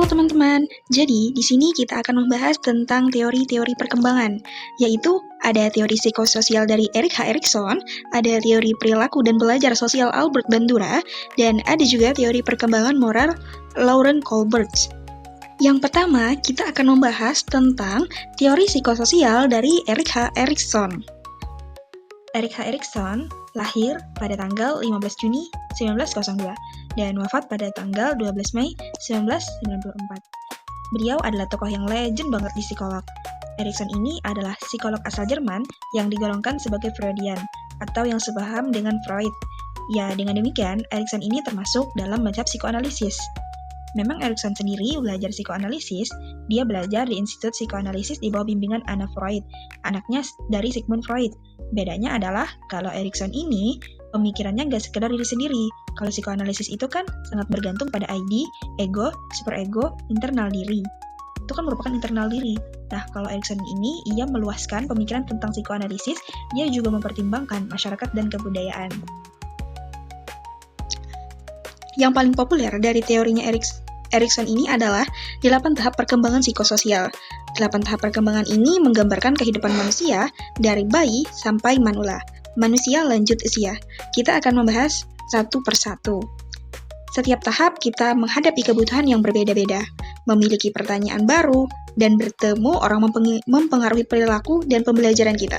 teman-teman, jadi di sini kita akan membahas tentang teori-teori perkembangan, yaitu ada teori psikososial dari Erik H. Erikson, ada teori perilaku dan belajar sosial Albert Bandura, dan ada juga teori perkembangan moral Lauren Colbert. Yang pertama, kita akan membahas tentang teori psikososial dari Erik H. Erikson. Erik H. Erikson lahir pada tanggal 15 Juni 1902 dan wafat pada tanggal 12 Mei 1994. Beliau adalah tokoh yang legend banget di psikolog. Erikson ini adalah psikolog asal Jerman yang digolongkan sebagai Freudian atau yang sepaham dengan Freud. Ya, dengan demikian, Erikson ini termasuk dalam mazhab psikoanalisis. Memang Erikson sendiri belajar psikoanalisis, dia belajar di Institut Psikoanalisis di bawah bimbingan Anna Freud, anaknya dari Sigmund Freud. Bedanya adalah kalau Erikson ini pemikirannya nggak sekedar diri sendiri. Kalau psikoanalisis itu kan sangat bergantung pada ID, ego, superego, internal diri. Itu kan merupakan internal diri. Nah, kalau Erikson ini, ia meluaskan pemikiran tentang psikoanalisis, dia juga mempertimbangkan masyarakat dan kebudayaan. Yang paling populer dari teorinya Erikson ini adalah 8 tahap perkembangan psikososial. 8 tahap perkembangan ini menggambarkan kehidupan manusia dari bayi sampai manula. Manusia lanjut usia. Kita akan membahas satu persatu. Setiap tahap kita menghadapi kebutuhan yang berbeda-beda, memiliki pertanyaan baru, dan bertemu orang mempengaruhi perilaku dan pembelajaran kita.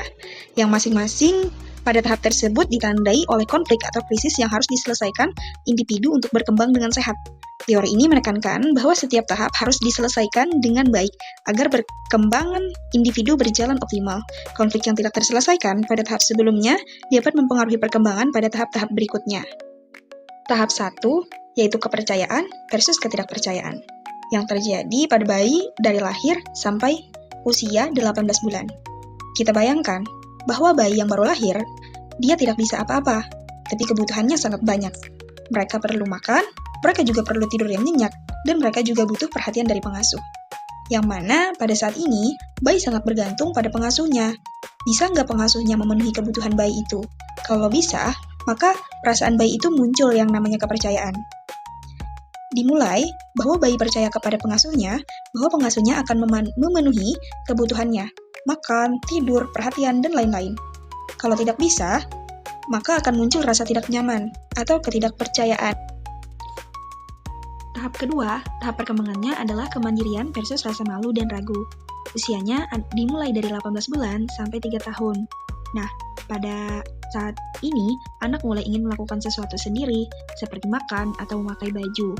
Yang masing-masing pada tahap tersebut ditandai oleh konflik atau krisis yang harus diselesaikan individu untuk berkembang dengan sehat. Teori ini menekankan bahwa setiap tahap harus diselesaikan dengan baik agar perkembangan individu berjalan optimal. Konflik yang tidak terselesaikan pada tahap sebelumnya dapat mempengaruhi perkembangan pada tahap-tahap berikutnya. Tahap 1, yaitu kepercayaan versus ketidakpercayaan, yang terjadi pada bayi dari lahir sampai usia 18 bulan. Kita bayangkan bahwa bayi yang baru lahir, dia tidak bisa apa-apa, tapi kebutuhannya sangat banyak. Mereka perlu makan, mereka juga perlu tidur yang nyenyak, dan mereka juga butuh perhatian dari pengasuh. Yang mana pada saat ini, bayi sangat bergantung pada pengasuhnya. Bisa nggak pengasuhnya memenuhi kebutuhan bayi itu? Kalau bisa, maka perasaan bayi itu muncul yang namanya kepercayaan. Dimulai bahwa bayi percaya kepada pengasuhnya, bahwa pengasuhnya akan memenuhi kebutuhannya, makan, tidur, perhatian, dan lain-lain. Kalau tidak bisa, maka akan muncul rasa tidak nyaman atau ketidakpercayaan. Tahap kedua, tahap perkembangannya adalah kemandirian versus rasa malu dan ragu. Usianya dimulai dari 18 bulan sampai 3 tahun. Nah, pada saat ini, anak mulai ingin melakukan sesuatu sendiri, seperti makan atau memakai baju.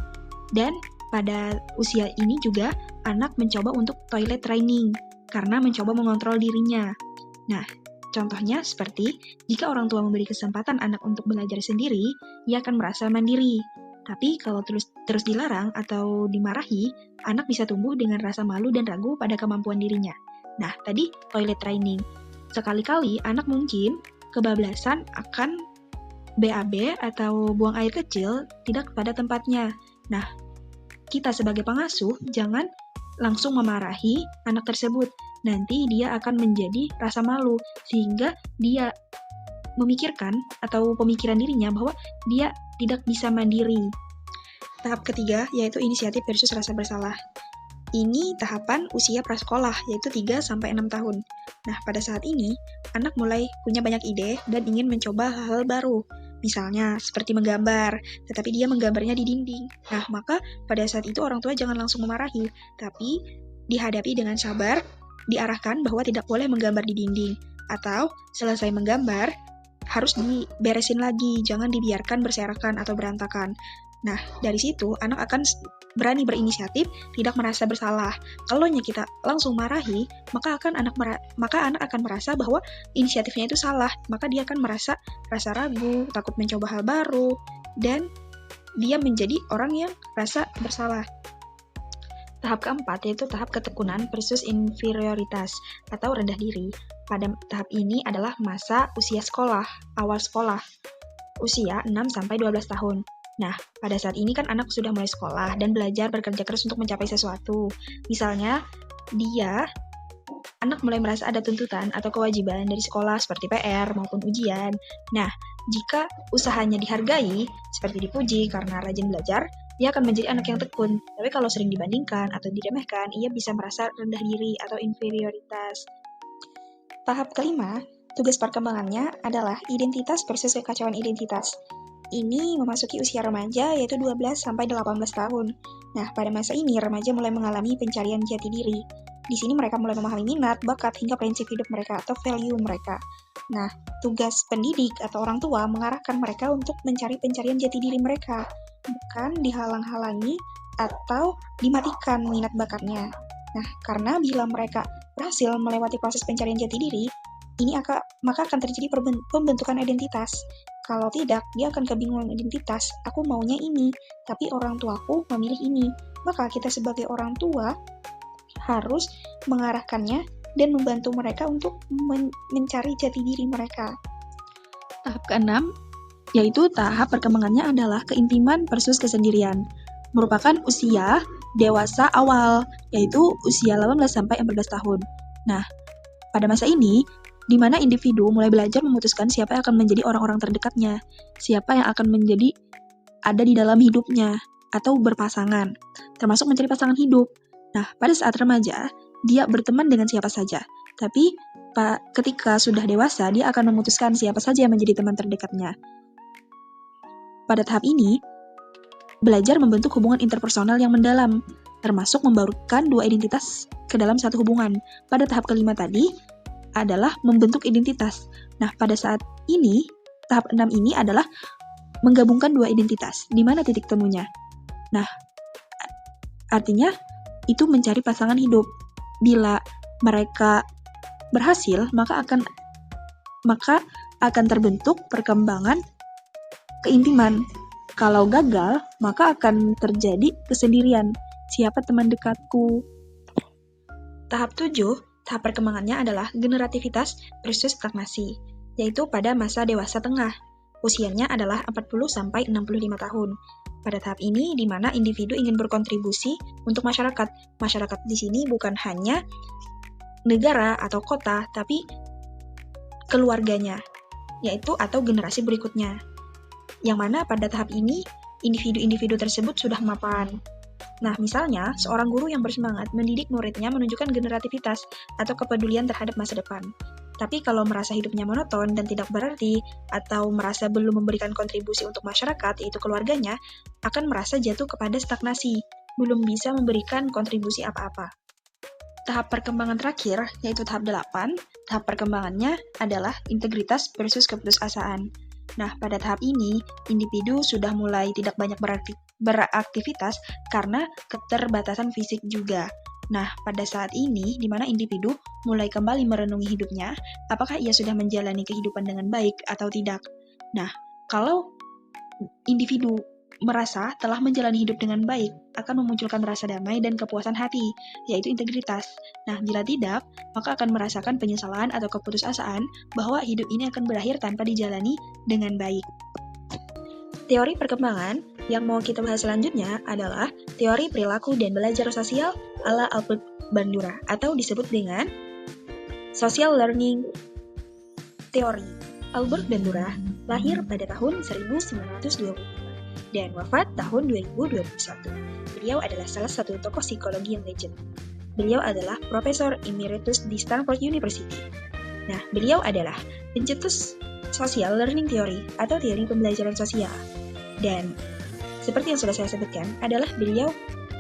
Dan pada usia ini juga, anak mencoba untuk toilet training, karena mencoba mengontrol dirinya. Nah, contohnya seperti, jika orang tua memberi kesempatan anak untuk belajar sendiri, ia akan merasa mandiri. Tapi kalau terus dilarang atau dimarahi, anak bisa tumbuh dengan rasa malu dan ragu pada kemampuan dirinya. Nah, tadi toilet training. Sekali-kali anak mungkin kebablasan akan BAB atau buang air kecil tidak pada tempatnya. Nah, kita sebagai pengasuh jangan langsung memarahi anak tersebut. Nanti dia akan menjadi rasa malu, sehingga dia memikirkan atau pemikiran dirinya bahwa dia tidak bisa mandiri. Tahap ketiga yaitu inisiatif versus rasa bersalah. Ini tahapan usia prasekolah, yaitu 3-6 tahun. Nah, pada saat ini, anak mulai punya banyak ide dan ingin mencoba hal-hal baru. Misalnya, seperti menggambar, tetapi dia menggambarnya di dinding. Nah, maka pada saat itu orang tua jangan langsung memarahi, tapi dihadapi dengan sabar, diarahkan bahwa tidak boleh menggambar di dinding. Atau, selesai menggambar, harus diberesin lagi, jangan dibiarkan berserakan atau berantakan. Nah, dari situ anak akan berani berinisiatif, tidak merasa bersalah. Kalau kita langsung marahi, maka anak akan merasa bahwa inisiatifnya itu salah, maka dia akan merasa rasa ragu, takut mencoba hal baru, dan dia menjadi orang yang rasa bersalah. Tahap keempat yaitu tahap ketekunan versus inferioritas atau rendah diri. Pada tahap ini adalah masa usia sekolah, awal sekolah, usia 6-12 tahun. Nah, pada saat ini kan anak sudah mulai sekolah dan belajar bekerja keras untuk mencapai sesuatu. Misalnya, anak mulai merasa ada tuntutan atau kewajiban dari sekolah seperti PR maupun ujian. Nah, jika usahanya dihargai, seperti dipuji karena rajin belajar, dia akan menjadi anak yang tekun. Tapi kalau sering dibandingkan atau diremehkan, ia bisa merasa rendah diri atau inferioritas. Tahap kelima, tugas perkembangannya adalah identitas versus kekacauan identitas. Ini memasuki usia remaja, yaitu 12 sampai 18 tahun. Nah, pada masa ini remaja mulai mengalami pencarian jati diri. Di sini mereka mulai memahami minat, bakat, hingga prinsip hidup mereka atau value mereka. Nah, tugas pendidik atau orang tua mengarahkan mereka untuk mencari pencarian jati diri mereka, bukan dihalang-halangi atau dimatikan minat bakatnya. Nah, karena bila mereka berhasil melewati proses pencarian jati diri, maka akan terjadi pembentukan identitas. Kalau tidak, dia akan kebingungan identitas. Aku maunya ini, tapi orang tuaku memilih ini. Maka kita sebagai orang tua harus mengarahkannya dan membantu mereka untuk mencari jati diri mereka. Tahap keenam, yaitu tahap perkembangannya adalah keintiman versus kesendirian. Merupakan usia dewasa awal, yaitu usia 18 sampai 14 tahun. Nah, pada masa ini, di mana individu mulai belajar memutuskan siapa yang akan menjadi orang-orang terdekatnya, siapa yang akan menjadi ada di dalam hidupnya, atau berpasangan, termasuk mencari pasangan hidup. Nah, pada saat remaja, dia berteman dengan siapa saja, tapi ketika sudah dewasa, dia akan memutuskan siapa saja yang menjadi teman terdekatnya. Pada tahap ini, belajar membentuk hubungan interpersonal yang mendalam, termasuk membaurkan dua identitas ke dalam satu hubungan. Pada tahap kelima tadi, adalah membentuk identitas. Nah, pada saat ini, tahap 6 ini adalah menggabungkan dua identitas. Di mana titik temunya? Nah, artinya itu mencari pasangan hidup. Bila mereka berhasil, maka akan terbentuk perkembangan keintiman. Kalau gagal, maka akan terjadi kesendirian. Siapa teman dekatku? Tahap 7, tahap perkembangannya adalah generativitas versus stagnasi, yaitu pada masa dewasa tengah. Usianya adalah 40 sampai 65 tahun. Pada tahap ini, di mana individu ingin berkontribusi untuk masyarakat. Masyarakat di sini bukan hanya negara atau kota, tapi keluarganya, yaitu atau generasi berikutnya. Yang mana pada tahap ini, individu-individu tersebut sudah mapan. Nah, misalnya, seorang guru yang bersemangat mendidik muridnya menunjukkan generativitas atau kepedulian terhadap masa depan. Tapi kalau merasa hidupnya monoton dan tidak berarti, atau merasa belum memberikan kontribusi untuk masyarakat, yaitu keluarganya, akan merasa jatuh kepada stagnasi, belum bisa memberikan kontribusi apa-apa. Tahap perkembangan terakhir, yaitu tahap 8, tahap perkembangannya adalah integritas versus keputusasaan. Nah, pada tahap ini, individu sudah mulai tidak banyak beraktivitas karena keterbatasan fisik juga. Nah, pada saat ini, di mana individu mulai kembali merenungi hidupnya, apakah ia sudah menjalani kehidupan dengan baik atau tidak? Nah, kalau individu merasa telah menjalani hidup dengan baik, akan memunculkan rasa damai dan kepuasan hati, yaitu integritas. Nah, bila tidak, maka akan merasakan penyesalan atau keputusasaan bahwa hidup ini akan berakhir tanpa dijalani dengan baik. Teori perkembangan yang mau kita bahas selanjutnya adalah teori perilaku dan belajar sosial ala Albert Bandura, atau disebut dengan Social Learning Theory. Albert Bandura lahir pada tahun 1925 dan wafat tahun 2021. Beliau adalah salah satu tokoh psikologi yang legend. Beliau adalah Profesor Emeritus di Stanford University. Nah, beliau adalah pencetus Social Learning Theory atau teori pembelajaran sosial. Dan seperti yang sudah saya sebutkan, adalah beliau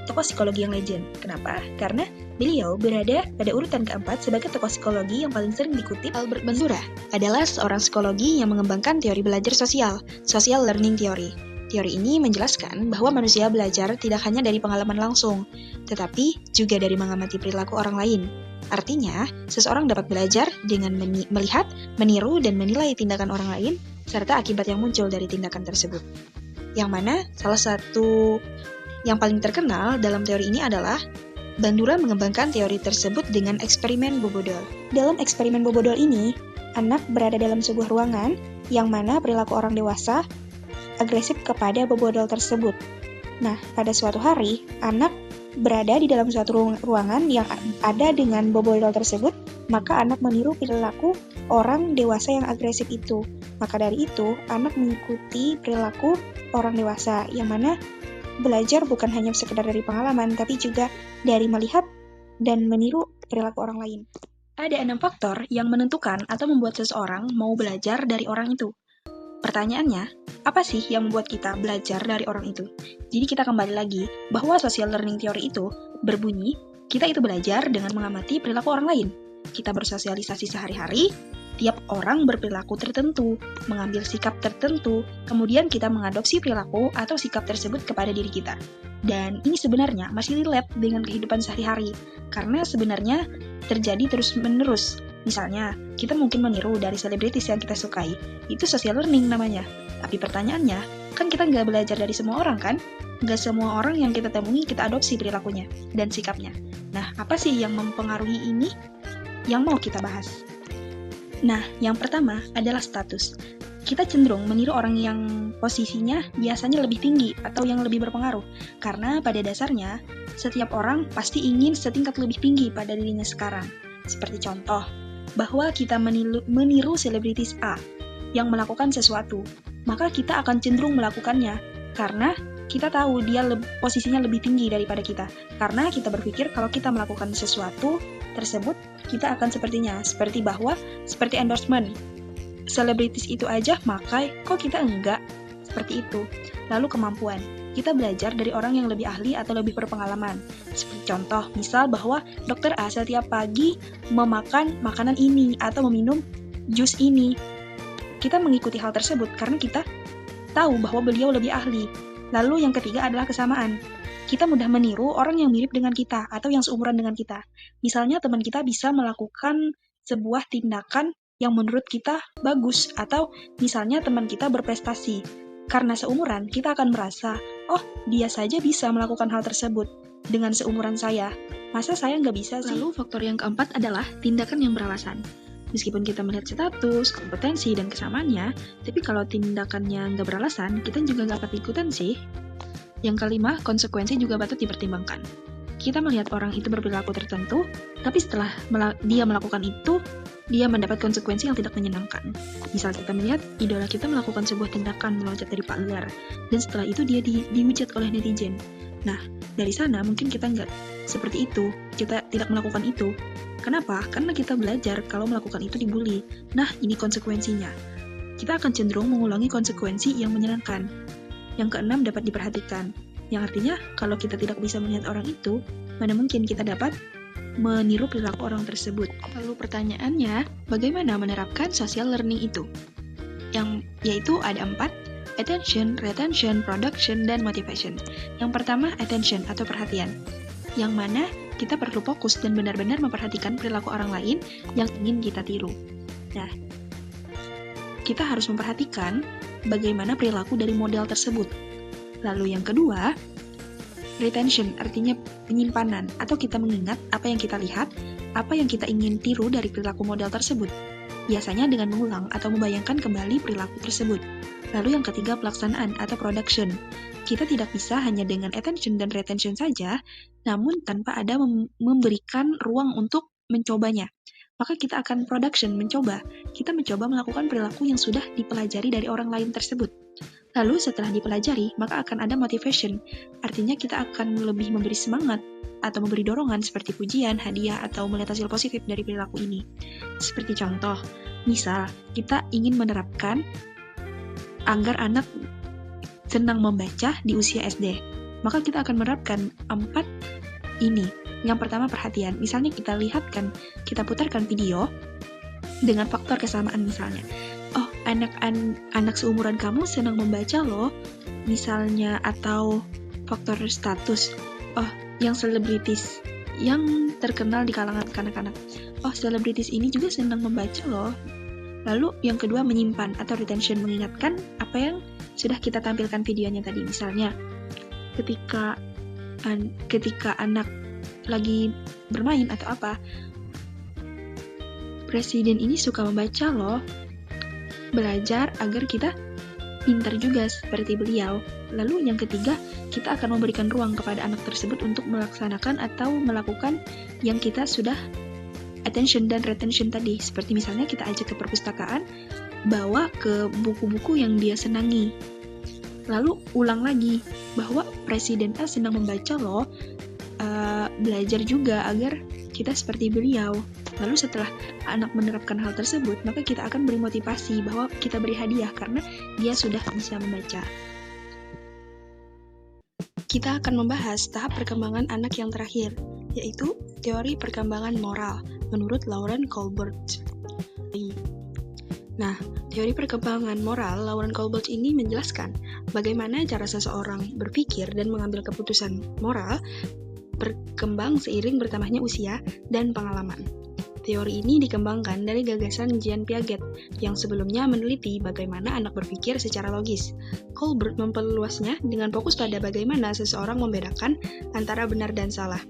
tokoh psikologi yang legend. Kenapa? Karena beliau berada pada urutan keempat sebagai tokoh psikologi yang paling sering dikutip. Albert Bandura adalah seorang psikologi yang mengembangkan teori belajar sosial, Social Learning Theory. Teori ini menjelaskan bahwa manusia belajar tidak hanya dari pengalaman langsung, tetapi juga dari mengamati perilaku orang lain. Artinya, seseorang dapat belajar dengan melihat, meniru, dan menilai tindakan orang lain, serta akibat yang muncul dari tindakan tersebut. Yang mana salah satu yang paling terkenal dalam teori ini adalah Bandura mengembangkan teori tersebut dengan eksperimen Bobodol. Dalam eksperimen Bobodol ini, anak berada dalam sebuah ruangan yang mana perilaku orang dewasa agresif kepada bobodol tersebut. Nah, pada suatu hari, anak berada di dalam suatu ruangan yang ada dengan bobodol tersebut, maka anak meniru perilaku orang dewasa yang agresif itu. Maka dari itu, anak mengikuti perilaku orang dewasa, yang mana belajar bukan hanya sekedar dari pengalaman, tapi juga dari melihat dan meniru perilaku orang lain. Ada 6 faktor yang menentukan atau membuat seseorang mau belajar dari orang itu. Pertanyaannya, apa sih yang membuat kita belajar dari orang itu? Jadi kita kembali lagi bahwa social learning theory itu berbunyi, kita itu belajar dengan mengamati perilaku orang lain. Kita bersosialisasi sehari-hari, tiap orang berperilaku tertentu, mengambil sikap tertentu, kemudian kita mengadopsi perilaku atau sikap tersebut kepada diri kita. Dan ini sebenarnya masih relate dengan kehidupan sehari-hari, karena sebenarnya terjadi terus-menerus. Misalnya, kita mungkin meniru dari selebritis yang kita sukai. Itu social learning namanya. Tapi pertanyaannya, kan kita nggak belajar dari semua orang kan? Nggak semua orang yang kita temui kita adopsi perilakunya dan sikapnya. Nah, apa sih yang mempengaruhi ini? Yang mau kita bahas. Nah, yang pertama adalah status. Kita cenderung meniru orang yang posisinya biasanya lebih tinggi atau yang lebih berpengaruh. Karena pada dasarnya, setiap orang pasti ingin setingkat lebih tinggi pada dirinya sekarang. Seperti contoh, bahwa kita meniru selebritis A yang melakukan sesuatu, maka kita akan cenderung melakukannya karena kita tahu dia posisinya lebih tinggi daripada kita. Karena kita berpikir kalau kita melakukan sesuatu tersebut, kita akan seperti endorsement. Selebritis itu aja makai, kok kita enggak? Seperti itu. Lalu kemampuan. Kita belajar dari orang yang lebih ahli atau lebih berpengalaman. Seperti contoh, misal bahwa dokter A setiap pagi memakan makanan ini atau meminum jus ini. Kita mengikuti hal tersebut karena kita tahu bahwa beliau lebih ahli. Lalu yang ketiga adalah kesamaan. Kita mudah meniru orang yang mirip dengan kita atau yang seumuran dengan kita. Misalnya teman kita bisa melakukan sebuah tindakan yang menurut kita bagus, atau misalnya teman kita berprestasi. Karena seumuran, kita akan merasa, oh dia saja bisa melakukan hal tersebut dengan seumuran saya. Masa saya nggak bisa sih? Lalu faktor yang keempat adalah tindakan yang beralasan. Meskipun kita melihat status, kompetensi, dan kesamaannya, tapi kalau tindakannya nggak beralasan, kita juga nggak akan ikutan sih. Yang kelima, konsekuensi juga patut dipertimbangkan. Kita melihat orang itu berperilaku tertentu, tapi setelah dia melakukan itu, dia mendapat konsekuensi yang tidak menyenangkan. Misal kita melihat idola kita melakukan sebuah tindakan meloncat dari pagar, dan setelah itu dia dihujat oleh netizen. Nah, dari sana mungkin kita nggak seperti itu, kita tidak melakukan itu. Kenapa? Karena kita belajar kalau melakukan itu dibully. Nah, ini konsekuensinya. Kita akan cenderung mengulangi konsekuensi yang menyenangkan. Yang keenam dapat diperhatikan. Yang artinya, kalau kita tidak bisa melihat orang itu, mana mungkin kita dapat meniru perilaku orang tersebut. Lalu pertanyaannya, bagaimana menerapkan social learning itu? Yaitu ada 4, attention, retention, production, dan motivation. Yang pertama, attention atau perhatian. Yang mana kita perlu fokus dan benar-benar memperhatikan perilaku orang lain yang ingin kita tiru. Nah, kita harus memperhatikan bagaimana perilaku dari model tersebut. Lalu yang kedua, retention artinya penyimpanan atau kita mengingat apa yang kita lihat, apa yang kita ingin tiru dari perilaku model tersebut. Biasanya dengan mengulang atau membayangkan kembali perilaku tersebut. Lalu yang ketiga, pelaksanaan atau production. Kita tidak bisa hanya dengan attention dan retention saja, namun tanpa ada memberikan ruang untuk mencobanya. Maka kita akan production, mencoba. Kita mencoba melakukan perilaku yang sudah dipelajari dari orang lain tersebut. Lalu setelah dipelajari, maka akan ada motivation. Artinya kita akan lebih memberi semangat atau memberi dorongan seperti pujian, hadiah, atau melihat hasil positif dari perilaku ini. Seperti contoh, misal kita ingin menerapkan agar anak senang membaca di usia SD. Maka kita akan menerapkan 4 ini. Yang pertama perhatian. Misalnya kita lihatkan, kita putarkan video dengan faktor kesamaan misalnya. Oh, anak seumuran kamu senang membaca loh, misalnya, atau faktor status. Oh, yang selebritis yang terkenal di kalangan anak-anak. Oh, selebritis ini juga senang membaca loh. Lalu yang kedua menyimpan atau retention, mengingatkan apa yang sudah kita tampilkan videonya tadi. Misalnya, ketika anak lagi bermain atau apa, presiden ini suka membaca loh. Belajar agar kita pintar juga seperti beliau. Lalu yang ketiga, kita akan memberikan ruang kepada anak tersebut untuk melaksanakan atau melakukan yang kita sudah attention dan retention tadi. Seperti misalnya kita ajak ke perpustakaan, bawa ke buku-buku yang dia senangi. Lalu ulang lagi bahwa Presiden A sedang membaca loh, belajar juga agar kita seperti beliau. Lalu setelah anak menerapkan hal tersebut, maka kita akan beri motivasi bahwa kita beri hadiah karena dia sudah bisa membaca. Kita akan membahas tahap perkembangan anak yang terakhir, yaitu teori perkembangan moral menurut Lauren Colbert. Nah, teori perkembangan moral Lauren Colbert ini menjelaskan bagaimana cara seseorang berpikir dan mengambil keputusan moral berkembang seiring bertambahnya usia dan pengalaman. Teori ini dikembangkan dari gagasan Jean Piaget yang sebelumnya meneliti bagaimana anak berpikir secara logis. Colbert memperluasnya dengan fokus pada bagaimana seseorang membedakan antara benar dan salah.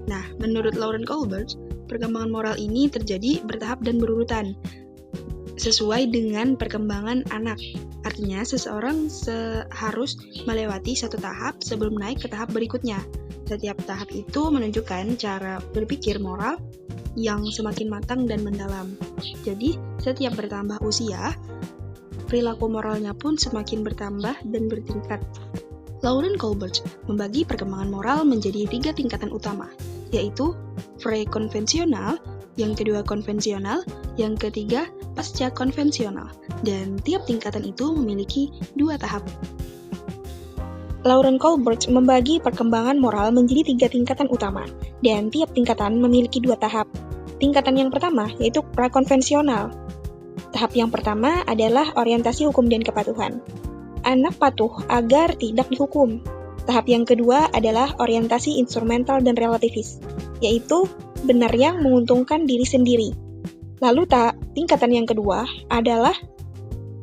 Nah, menurut Lauren Colbert, perkembangan moral ini terjadi bertahap dan berurutan, sesuai dengan perkembangan anak. Artinya, seseorang harus melewati satu tahap sebelum naik ke tahap berikutnya. Setiap tahap itu menunjukkan cara berpikir moral yang semakin matang dan mendalam. Jadi, setiap bertambah usia, perilaku moralnya pun semakin bertambah dan bertingkat. Lauren Colbert membagi perkembangan moral menjadi 3 tingkatan utama, yaitu pre-konvensional, yang kedua konvensional, yang ketiga pasca konvensional, dan tiap tingkatan itu memiliki 2 tahap. Lauren Colbert membagi perkembangan moral menjadi 3 tingkatan utama, dan tiap tingkatan memiliki 2 tahap. Tingkatan yang pertama yaitu prakonvensional. Tahap yang pertama adalah orientasi hukum dan kepatuhan. Anak patuh agar tidak dihukum. Tahap yang kedua adalah orientasi instrumental dan relativis, yaitu benar yang menguntungkan diri sendiri. Lalu tingkatan yang kedua adalah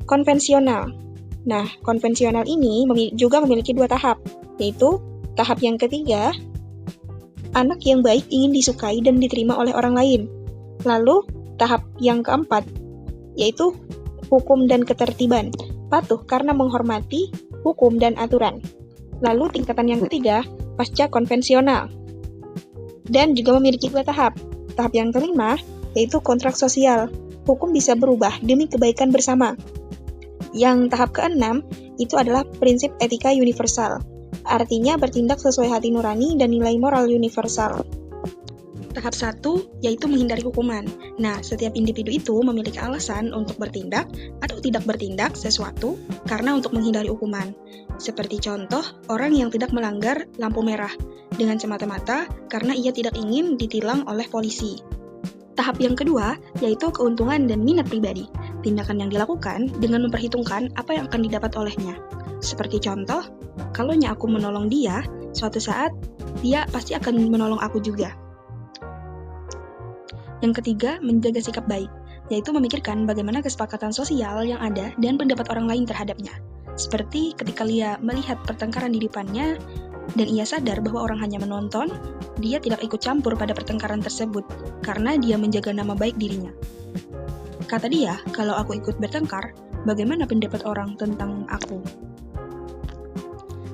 konvensional. Nah, konvensional ini juga memiliki 2 tahap, yaitu tahap yang ketiga, anak yang baik ingin disukai dan diterima oleh orang lain. Lalu, tahap yang keempat, yaitu hukum dan ketertiban, patuh karena menghormati hukum dan aturan. Lalu, tingkatan yang ketiga, pasca konvensional, dan juga memiliki 2 tahap. Tahap yang kelima, yaitu kontrak sosial. Hukum bisa berubah demi kebaikan bersama. Yang tahap ke-6 itu adalah prinsip etika universal. Artinya bertindak sesuai hati nurani dan nilai moral universal. Tahap 1 yaitu menghindari hukuman. Nah, setiap individu itu memiliki alasan untuk bertindak atau tidak bertindak sesuatu karena untuk menghindari hukuman. Seperti contoh, orang yang tidak melanggar lampu merah dengan semata-mata karena ia tidak ingin ditilang oleh polisi. Tahap yang kedua yaitu keuntungan dan minat pribadi. Tindakan yang dilakukan dengan memperhitungkan apa yang akan didapat olehnya. Seperti contoh, kalau aku menolong dia, suatu saat dia pasti akan menolong aku juga. Yang ketiga, menjaga sikap baik, yaitu memikirkan bagaimana kesepakatan sosial yang ada dan pendapat orang lain terhadapnya. Seperti ketika Lia melihat pertengkaran di depannya, dan ia sadar bahwa orang hanya menonton, dia tidak ikut campur pada pertengkaran tersebut, karena dia menjaga nama baik dirinya. Kata dia, kalau aku ikut bertengkar, bagaimana pendapat orang tentang aku?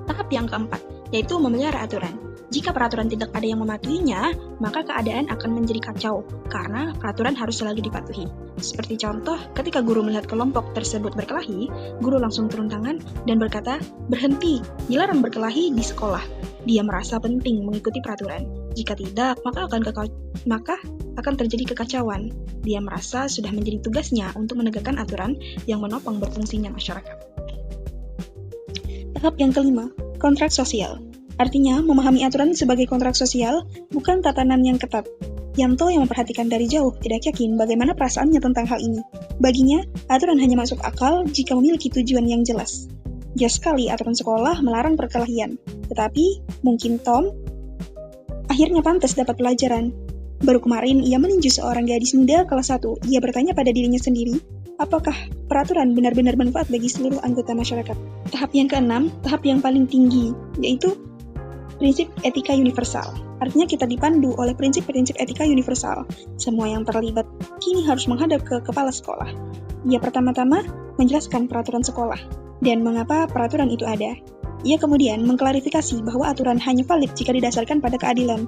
Tahap yang keempat, yaitu memelihara aturan. Jika peraturan tidak ada yang mematuhinya, maka keadaan akan menjadi kacau, karena peraturan harus selalu dipatuhi. Seperti contoh, ketika guru melihat kelompok tersebut berkelahi, guru langsung turun tangan dan berkata, berhenti, dilarang berkelahi di sekolah. Dia merasa penting mengikuti peraturan. Jika tidak, maka akan terjadi kekacauan. Dia merasa sudah menjadi tugasnya untuk menegakkan aturan yang menopang berfungsinya masyarakat. Tahap yang kelima, kontrak sosial. Artinya, memahami aturan sebagai kontrak sosial bukan tatanan yang ketat. Yanto yang memperhatikan dari jauh tidak yakin bagaimana perasaannya tentang hal ini. Baginya, aturan hanya masuk akal jika memiliki tujuan yang jelas. Jelas sekali aturan sekolah melarang perkelahian, tetapi mungkin Tom akhirnya pantas dapat pelajaran. Baru kemarin ia meninju seorang gadis muda kelas 1. Ia bertanya pada dirinya sendiri, apakah peraturan benar-benar bermanfaat bagi seluruh anggota masyarakat? Tahap yang keenam, tahap yang paling tinggi, yaitu prinsip etika universal. Artinya kita dipandu oleh prinsip-prinsip etika universal. Semua yang terlibat kini harus menghadap ke kepala sekolah. Ia pertama-tama menjelaskan peraturan sekolah dan mengapa peraturan itu ada. Ia kemudian mengklarifikasi bahwa aturan hanya valid jika didasarkan pada keadilan.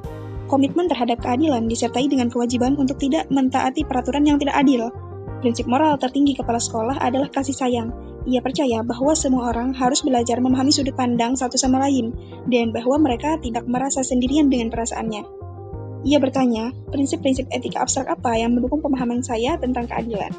Komitmen terhadap keadilan disertai dengan kewajiban untuk tidak mentaati peraturan yang tidak adil. Prinsip moral tertinggi kepala sekolah adalah kasih sayang. Ia percaya bahwa semua orang harus belajar memahami sudut pandang satu sama lain, dan bahwa mereka tidak merasa sendirian dengan perasaannya. Ia bertanya, prinsip-prinsip etika abstrak apa yang mendukung pemahaman saya tentang keadilan?